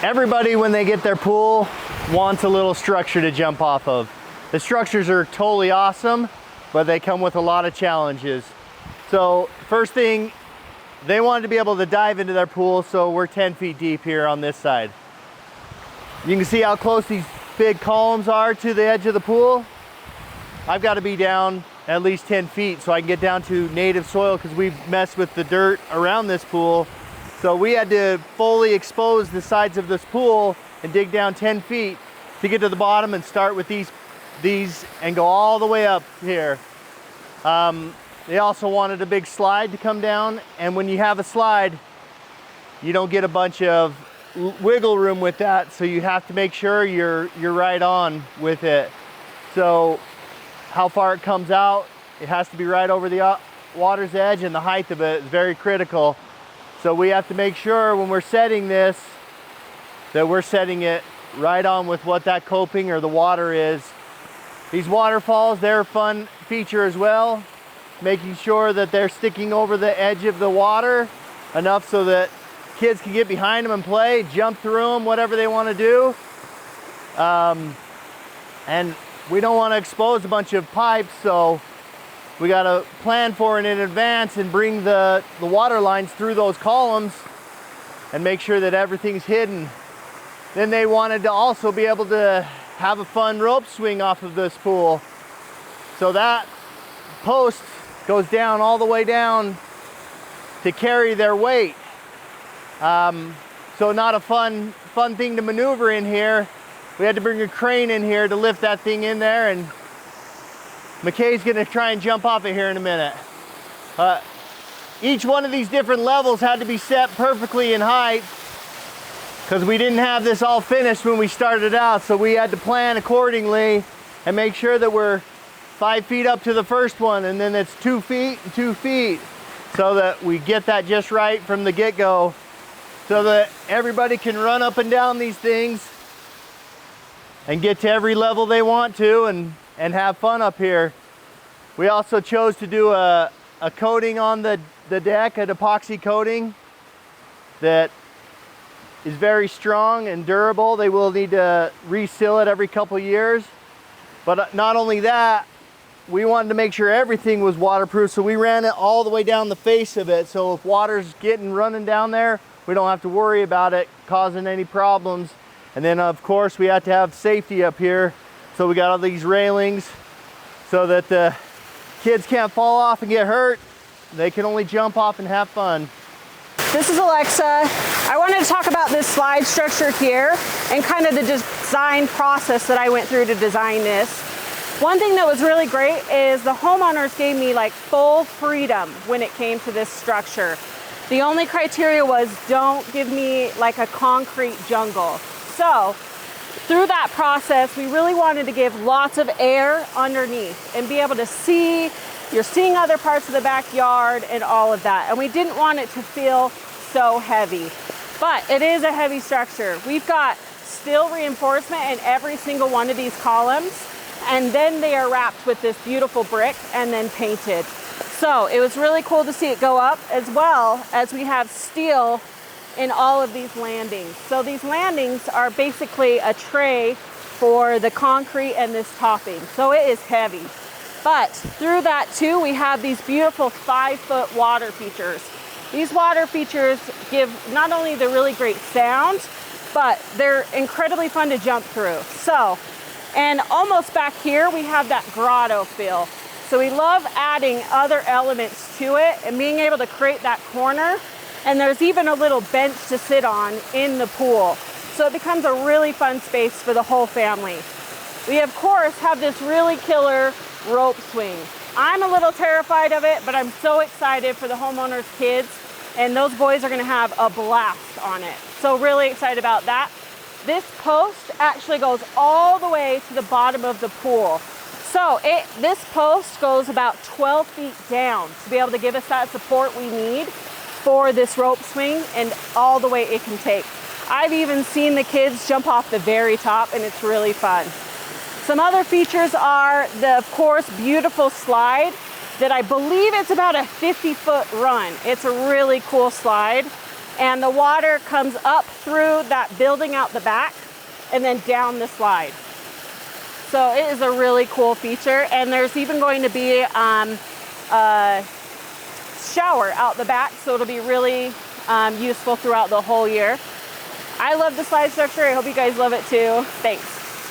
Everybody, when they get their pool, wants a little structure to jump off of. The structures are totally awesome, but they come with a lot of challenges. So first thing, they wanted to be able to dive into their pool, so we're 10 feet deep here on this side. You can see how close these big columns are to the edge of the pool. I've got to be down at least 10 feet so I can get down to native soil, because we've messed with the dirt around this pool. So we had to fully expose the sides of this pool and dig down 10 feet to get to the bottom and start with these and go all the way up here. They also wanted a big slide to come down, and when you have a slide, you don't get a bunch of wiggle room with that, so you have to make sure you're right on with it. So how far it comes out, it has to be right over the water's edge, and the height of it is very critical. So we have to make sure when we're setting this that we're setting it right on with what that coping or the water is. These waterfalls, they're a fun feature as well, making sure that they're sticking over the edge of the water enough so that kids can get behind them and play, jump through them, whatever they want to do. And we don't want to expose a bunch of pipes, so we got to plan for it in advance and bring the water lines through those columns and make sure that everything's hidden. Then they wanted to also be able to have a fun rope swing off of this pool. So that post goes down all the way down to carry their weight. So not a fun thing to maneuver in here. We had to bring a crane in here to lift that thing in there, and McKay's gonna try and jump off it here in a minute. Each one of these different levels had to be set perfectly in height, because we didn't have this all finished when we started out, so we had to plan accordingly and make sure that we're 5 feet up to the first one, and then it's 2 feet and 2 feet, so that we get that just right from the get-go, so that everybody can run up and down these things and get to every level they want to and have fun up here. We also chose to do a coating on the deck, an epoxy coating that is very strong and durable. They will need to reseal it every couple years. But not only that, we wanted to make sure everything was waterproof, so we ran it all the way down the face of it, so if water's running down there, we don't have to worry about it causing any problems. And then of course we had to have safety up here, so we got all these railings so that the kids can't fall off and get hurt. They can only jump off and have fun. This is Alexa. I wanted to talk about this slide structure here and kind of the design process that I went through to design this. One thing that was really great is the homeowners gave me like full freedom when it came to this structure. The only criteria was don't give me like a concrete jungle. So through that process, we really wanted to give lots of air underneath and be able to see, you're seeing other parts of the backyard and all of that. And we didn't want it to feel so heavy, but it is a heavy structure. We've got steel reinforcement in every single one of these columns, and then they are wrapped with this beautiful brick and then painted. So it was really cool to see it go up, as well as we have steel in all of these landings. So these landings are basically a tray for the concrete and this topping. So it is heavy. But through that too, we have these beautiful 5-foot water features. These water features give not only the really great sound, but they're incredibly fun to jump through. So, and almost back here, we have that grotto feel. So we love adding other elements to it and being able to create that corner. And there's even a little bench to sit on in the pool. So it becomes a really fun space for the whole family. We of course have this really killer rope swing. I'm a little terrified of it, but I'm so excited for the homeowners' kids, and those boys are gonna have a blast on it. So really excited about that. This post actually goes all the way to the bottom of the pool. So this post goes about 12 feet down to be able to give us that support we need for this rope swing and all the way it can take. I've even seen the kids jump off the very top, and it's really fun. Some other features are the, of course, beautiful slide that I believe it's about a 50-foot run. It's a really cool slide. and the water comes up through that building out the back and then down the slide. So it is a really cool feature, and there's even going to be a shower out the back, so it'll be really useful throughout the whole year. I love the slide structure. I hope you guys love it too. Thanks.